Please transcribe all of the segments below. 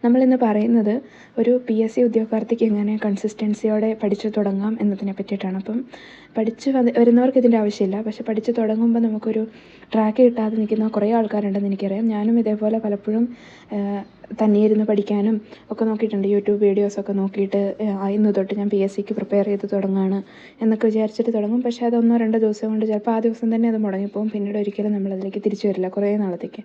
നമ്മളിന്ന് പറയുന്നത് ഒരു PSC ഉദ്യോഗാർത്ഥിക്ക് എങ്ങനെ കൺസിസ്റ്റൻസിയോടെ പഠിച്ചു തുടങ്ങാം എന്നതിനെ പറ്റിയിട്ടാണ്. അപ്പം പഠിച്ച് വരുന്നവർക്ക് ഇതിൻ്റെ ആവശ്യമില്ല. പക്ഷെ പഠിച്ച് തുടങ്ങുമ്പോൾ നമുക്കൊരു ട്രാക്ക് കിട്ടാതെ നിൽക്കുന്ന കുറേ ആൾക്കാരുണ്ടെന്ന് എനിക്കറിയാം. ഞാനും ഇതേപോലെ പലപ്പോഴും തനിയിരുന്ന് പഠിക്കാനും ഒക്കെ നോക്കിയിട്ടുണ്ട്. യൂട്യൂബ് വീഡിയോസൊക്കെ നോക്കിയിട്ട് ഇന്ന് തൊട്ട് ഞാൻ PSCക്ക് പ്രിപ്പയർ ചെയ്ത് തുടങ്ങുകയാണ് എന്നൊക്കെ വിചാരിച്ചിട്ട് തുടങ്ങും. പക്ഷേ അത് 1-2 ദിവസം കൊണ്ട് ചിലപ്പോൾ ആ ദിവസം തന്നെ അത് മുടങ്ങിപ്പോകും. പിന്നീട് ഒരിക്കലും നമ്മളതിലേക്ക് തിരിച്ചു വരില്ല കുറേ നാളത്തേക്ക്.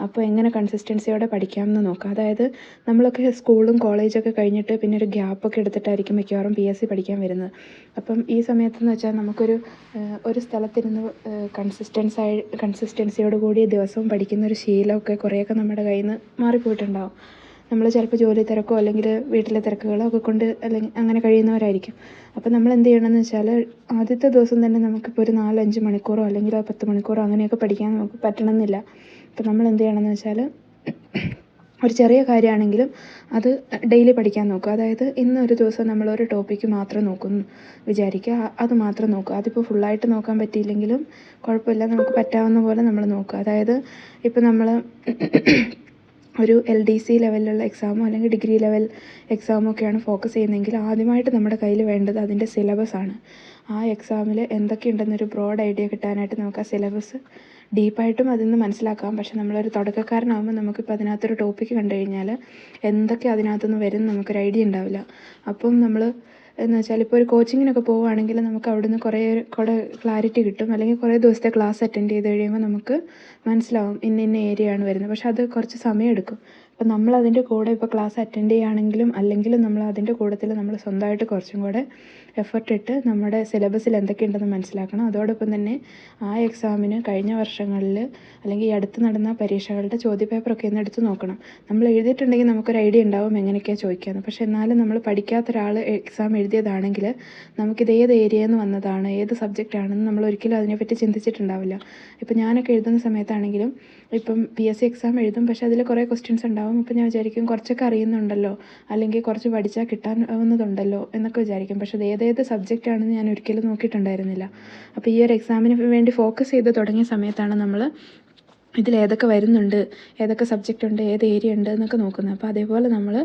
അപ്പോൾ എങ്ങനെ കൺസിസ്റ്റൻസിയോടെ പഠിക്കാമെന്ന് നോക്കാം. അതായത് നമ്മളൊക്കെ സ്കൂളും കോളേജൊക്കെ കഴിഞ്ഞിട്ട് പിന്നെ ഒരു ഗ്യാപ്പൊക്കെ എടുത്തിട്ടായിരിക്കും മിക്കവാറും PSC പഠിക്കാൻ വരുന്നത്. അപ്പം ഈ സമയത്തെന്ന് വെച്ചാൽ നമുക്കൊരു ഒരു സ്ഥലത്തിരുന്ന് കൺസിസ്റ്റൻസിയോട് കൂടി ദിവസവും പഠിക്കുന്ന ഒരു ശീലമൊക്കെ കുറേയൊക്കെ നമ്മുടെ കയ്യിൽ നിന്ന് മാറിപ്പോയിട്ടുണ്ടാവും. നമ്മൾ ചിലപ്പോൾ ജോലി തിരക്കോ അല്ലെങ്കിൽ വീട്ടിലെ തിരക്കുകളോ ഒക്കെ കൊണ്ട് അല്ലെങ്കിൽ അങ്ങനെ കഴിയുന്നവരായിരിക്കും. അപ്പോൾ നമ്മൾ എന്ത് ചെയ്യണമെന്ന് വെച്ചാൽ ആദ്യത്തെ ദിവസം തന്നെ നമുക്കിപ്പോൾ ഒരു 4-5 മണിക്കൂറോ അല്ലെങ്കിൽ 10 മണിക്കൂറോ അങ്ങനെയൊക്കെ പഠിക്കാൻ നമുക്ക് പറ്റണമെന്നില്ല. അപ്പോൾ നമ്മൾ എന്ത് ചെയ്യണമെന്ന് വെച്ചാൽ ഒരു ചെറിയ കാര്യമാണെങ്കിലും അത് ഡെയിലി പഠിക്കാൻ നോക്കുക. അതായത് ഇന്നൊരു ദിവസം നമ്മളൊരു ടോപ്പിക്ക് മാത്രം നോക്കുന്നു വിചാരിക്കുക, അത് മാത്രം നോക്കുക. അതിപ്പോൾ ഫുള്ളായിട്ട് നോക്കാൻ പറ്റിയില്ലെങ്കിലും കുഴപ്പമില്ല, നമുക്ക് പറ്റാവുന്ന പോലെ നമ്മൾ നോക്കുക. അതായത് ഇപ്പോൾ നമ്മൾ ഒരു LDC ലെവലിലുള്ള എക്സാമോ അല്ലെങ്കിൽ ഡിഗ്രി ലെവൽ എക്സാമോ ഒക്കെയാണ് ഫോക്കസ് ചെയ്യുന്നതെങ്കിൽ ആദ്യമായിട്ട് നമ്മുടെ കയ്യിൽ വേണ്ടത് അതിൻ്റെ സിലബസാണ്. ആ എക്സാമിൽ എന്തൊക്കെയുണ്ടെന്നൊരു ബ്രോഡ് ഐഡിയ കിട്ടാനായിട്ട് നമുക്ക് ആ സിലബസ് ഡീപ്പായിട്ടും അതിൽ നിന്ന് മനസ്സിലാക്കാം. പക്ഷെ നമ്മളൊരു തുടക്കക്കാരനാകുമ്പോൾ നമുക്കിപ്പോൾ അതിനകത്തൊരു ടോപ്പിക്ക് കണ്ടു കഴിഞ്ഞാൽ എന്തൊക്കെ അതിനകത്തുനിന്ന് വരും നമുക്കൊരു ഐഡിയ ഉണ്ടാവില്ല. അപ്പം നമ്മൾ എന്ന് വെച്ചാൽ ഇപ്പോൾ ഒരു കോച്ചിങ്ങിനൊക്കെ പോവുകയാണെങ്കിൽ നമുക്ക് അവിടുന്ന് കുറേ ക്ലാരിറ്റി കിട്ടും. അല്ലെങ്കിൽ കുറേ ദിവസത്തെ ക്ലാസ് അറ്റൻഡ് ചെയ്ത് കഴിയുമ്പോൾ നമുക്ക് മനസ്സിലാവും ഇന്ന ഏരിയയാണ് വരുന്നത്. പക്ഷെ അത് കുറച്ച് സമയമെടുക്കും. അപ്പം നമ്മളതിൻ്റെ കൂടെ ഇപ്പോൾ ക്ലാസ് അറ്റൻഡ് ചെയ്യുകയാണെങ്കിലും അല്ലെങ്കിലും നമ്മൾ അതിൻ്റെ കൂട്ടത്തിൽ നമ്മൾ സ്വന്തമായിട്ട് കുറച്ചും കൂടെ എഫർട്ട് ഇട്ട് നമ്മുടെ സിലബസിൽ എന്തൊക്കെയുണ്ടെന്ന് മനസ്സിലാക്കണം. അതോടൊപ്പം തന്നെ ആ എക്സാമിന് കഴിഞ്ഞ വർഷങ്ങളിൽ അല്ലെങ്കിൽ ഈ അടുത്ത് നടന്ന പരീക്ഷകളുടെ ചോദ്യപേപ്പറൊക്കെ ഒന്ന് എടുത്ത് നോക്കണം. നമ്മൾ എഴുതിയിട്ടുണ്ടെങ്കിൽ നമുക്കൊരു ഐഡിയ ഉണ്ടാവും എങ്ങനെയൊക്കെയാണ് ചോദിക്കുകയെന്ന്. പക്ഷേ എന്നാലും നമ്മൾ പഠിക്കാത്ത ഒരാൾ എക്സാം എഴുതിയതാണെങ്കിൽ നമുക്കിത് ഏത് ഏരിയയിൽ നിന്ന് വന്നതാണ്, ഏത് സബ്ജക്റ്റാണെന്ന് നമ്മൾ ഒരിക്കലും അതിനെപ്പറ്റി ചിന്തിച്ചിട്ടുണ്ടാവില്ല. ഇപ്പം ഞാനൊക്കെ എഴുതുന്ന സമയത്താണെങ്കിലും ഇപ്പം PSC എക്സാം എഴുതും. പക്ഷേ അതിൽ കുറേ ക്വസ്റ്റ്യൻസ് ഉണ്ടാവും. അപ്പോൾ ഞാൻ വിചാരിക്കും കുറച്ചൊക്കെ അറിയുന്നുണ്ടല്ലോ അല്ലെങ്കിൽ കുറച്ച് പഠിച്ചാൽ കിട്ടാവുന്നതുണ്ടല്ലോ എന്നൊക്കെ വിചാരിക്കും. പക്ഷേ അത് ഏതേത് സബ്ജക്റ്റാണെന്ന് ഞാൻ ഒരിക്കലും നോക്കിയിട്ടുണ്ടായിരുന്നില്ല. അപ്പോൾ ഈ ഒരു എക്സാമിന് വേണ്ടി ഫോക്കസ് ചെയ്ത് തുടങ്ങിയ സമയത്താണ് നമ്മൾ ഇതിലേതൊക്കെ വരുന്നുണ്ട്, ഏതൊക്കെ സബ്ജക്റ്റ് ഉണ്ട്, ഏത് ഏരിയ ഉണ്ട് എന്നൊക്കെ നോക്കുന്നത്. അപ്പോൾ അതേപോലെ നമ്മൾ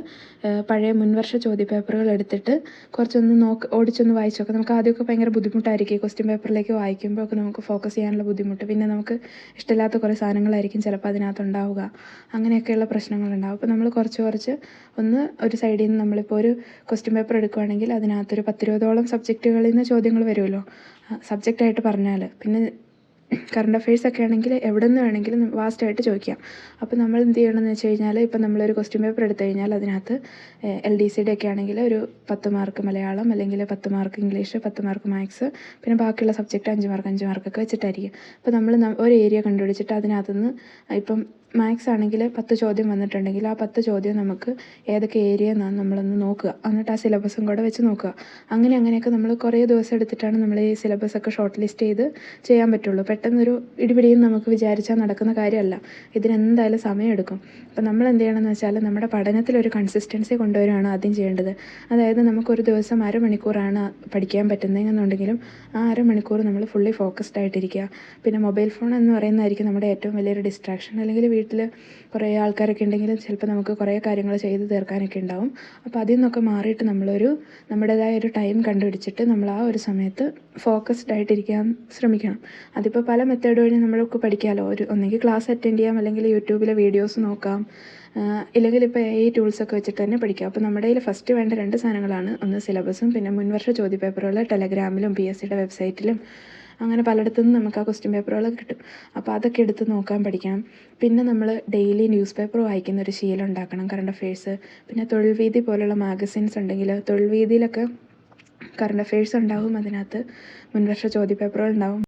പഴയ മുൻവർഷ ചോദ്യപേപ്പറുകൾ എടുത്തിട്ട് കുറച്ചൊന്ന് ഓടിച്ചൊന്ന് വായിച്ചൊക്കെ. നമുക്ക് ആദ്യമൊക്കെ ഭയങ്കര ബുദ്ധിമുട്ടായിരിക്കും ക്വസ്റ്റ്യൻ പേപ്പറിലേക്ക് വായിക്കുമ്പോൾ ഒക്കെ നമുക്ക് ഫോക്കസ് ചെയ്യാനുള്ള ബുദ്ധിമുട്ട്. പിന്നെ നമുക്ക് ഇഷ്ടമില്ലാത്ത കുറേ സാധനങ്ങളായിരിക്കും ചിലപ്പോൾ അതിനകത്തുണ്ടാവുക. അങ്ങനെയൊക്കെയുള്ള പ്രശ്നങ്ങളുണ്ടാവും. അപ്പോൾ നമ്മൾ കുറച്ച് ഒന്ന് ഒരു സൈഡിൽ നിന്ന് നമ്മളിപ്പോൾ ഒരു ക്വസ്റ്റ്യൻ പേപ്പർ എടുക്കുകയാണെങ്കിൽ അതിനകത്തൊരു 10-20ഓളം സബ്ജക്റ്റുകളിൽ നിന്ന് ചോദ്യങ്ങൾ വരുമല്ലോ സബ്ജക്റ്റായിട്ട് പറഞ്ഞാൽ. പിന്നെ കറണ്ട് അഫയേഴ്സൊക്കെ ആണെങ്കിൽ എവിടെ നിന്ന് വേണമെങ്കിലും വാസ്റ്റായിട്ട് ചോദിക്കാം. അപ്പോൾ നമ്മൾ എന്ത് ചെയ്യണമെന്ന് വെച്ച് കഴിഞ്ഞാൽ ഇപ്പം നമ്മളൊരു ക്വസ്റ്റ്യൻ പേപ്പർ എടുത്തു കഴിഞ്ഞാൽ അതിനകത്ത് LDCയുടെ ഒക്കെ ആണെങ്കിൽ ഒരു 10 മാർക്ക് മലയാളം അല്ലെങ്കിൽ 10 മാർക്ക് ഇംഗ്ലീഷ്, 10 മാർക്ക് മാത്സ്, പിന്നെ ബാക്കിയുള്ള സബ്ജക്റ്റ് 5 മാർക്കൊക്കെ വെച്ചിട്ടായിരിക്കും. അപ്പോൾ നമ്മൾ ഒരു ഏരിയ കണ്ടുപിടിച്ചിട്ട് അതിനകത്തുനിന്ന് ഇപ്പം മാത്സ് ആണെങ്കിൽ 10 ചോദ്യം വന്നിട്ടുണ്ടെങ്കിൽ ആ 10 ചോദ്യം നമുക്ക് ഏതൊക്കെ ഏരിയ എന്നാണ് നമ്മളൊന്ന് നോക്കുക. എന്നിട്ട് ആ സിലബസും കൂടെ വെച്ച് നോക്കുക. അങ്ങനെയൊക്കെ നമ്മൾ കുറേ ദിവസം എടുത്തിട്ടാണ് നമ്മൾ ഈ സിലബസൊക്കെ ഷോർട്ട് ലിസ്റ്റ് ചെയ്ത് ചെയ്യാൻ പറ്റുള്ളൂ. പെട്ടെന്നൊരു ഇടിപിടിയും നമുക്ക് വിചാരിച്ചാൽ നടക്കുന്ന കാര്യമല്ല. ഇതിനെന്തായാലും സമയമെടുക്കും. അപ്പോൾ നമ്മൾ എന്ത് ചെയ്യണമെന്ന് വെച്ചാൽ നമ്മുടെ പഠനത്തിലൊരു കൺസിസ്റ്റൻസി കൊണ്ടുവരികയാണ് ആദ്യം ചെയ്യേണ്ടത്. അതായത് നമുക്കൊരു ദിവസം അരമണിക്കൂറാണ് പഠിക്കാൻ പറ്റുന്നതെന്നുണ്ടെങ്കിലും ആ അരമണിക്കൂർ നമ്മൾ ഫുള്ളി ഫോക്കസ്ഡ് ആയിട്ടിരിക്കുക. പിന്നെ മൊബൈൽ ഫോൺ എന്ന് പറയുന്നതായിരിക്കും നമ്മുടെ ഏറ്റവും വലിയൊരു ഡിസ്ട്രാക്ഷൻ. അല്ലെങ്കിൽ വീട്ടിൽ കുറേ ആൾക്കാരൊക്കെ ഉണ്ടെങ്കിലും ചിലപ്പോൾ നമുക്ക് കുറേ കാര്യങ്ങൾ ചെയ്ത് തീർക്കാനൊക്കെ ഉണ്ടാവും. അപ്പോൾ അതിൽ നിന്നൊക്കെ മാറിയിട്ട് നമ്മുടേതായ ഒരു ടൈം കണ്ടുപിടിച്ചിട്ട് നമ്മൾ ആ ഒരു സമയത്ത് ഫോക്കസ്ഡ് ആയിട്ടിരിക്കാൻ ശ്രമിക്കണം. അതിപ്പോൾ പല മെത്തേഡ് വഴി നമ്മൾക്ക് പഠിക്കാമല്ലോ. ഒന്നെങ്കിൽ ക്ലാസ് അറ്റൻഡ് ചെയ്യാം, അല്ലെങ്കിൽ യൂട്യൂബിലെ വീഡിയോസ് നോക്കാം, ഇല്ലെങ്കിൽ ഇപ്പോൾ AI ടൂൾസൊക്കെ വെച്ചിട്ട് തന്നെ പഠിക്കാം. അപ്പോൾ നമ്മുടെ കയ്യിൽ ഫസ്റ്റ് വേണ്ട 2 സാധനങ്ങളാണ്. ഒന്ന് സിലബസും പിന്നെ മുൻവർഷ ചോദ്യപേപ്പറുകൾ ടെലഗ്രാമിലും PSCയുടെ വെബ്സൈറ്റിലും അങ്ങനെ പലയിടത്തു നിന്നും നമുക്ക് ആ ക്വസ്റ്റ്യൻ പേപ്പറുകളൊക്കെ കിട്ടും. അപ്പോൾ അതൊക്കെ എടുത്ത് നോക്കാൻ പഠിക്കണം. പിന്നെ നമ്മൾ ഡെയിലി ന്യൂസ് പേപ്പർ വായിക്കുന്ന ഒരു ശീലം ഉണ്ടാക്കണം. കറണ്ട് അഫയേഴ്സ്, പിന്നെ തൊഴിൽ വീഥി പോലുള്ള മാഗസിൻസ് ഉണ്ടെങ്കിൽ തൊഴിൽ വീഥിയിലൊക്കെ കറണ്ട് അഫയേഴ്സ് ഉണ്ടാവും. അതിനകത്ത് മുൻവർഷ ചോദ്യപേപ്പറുകൾ ഉണ്ടാവും.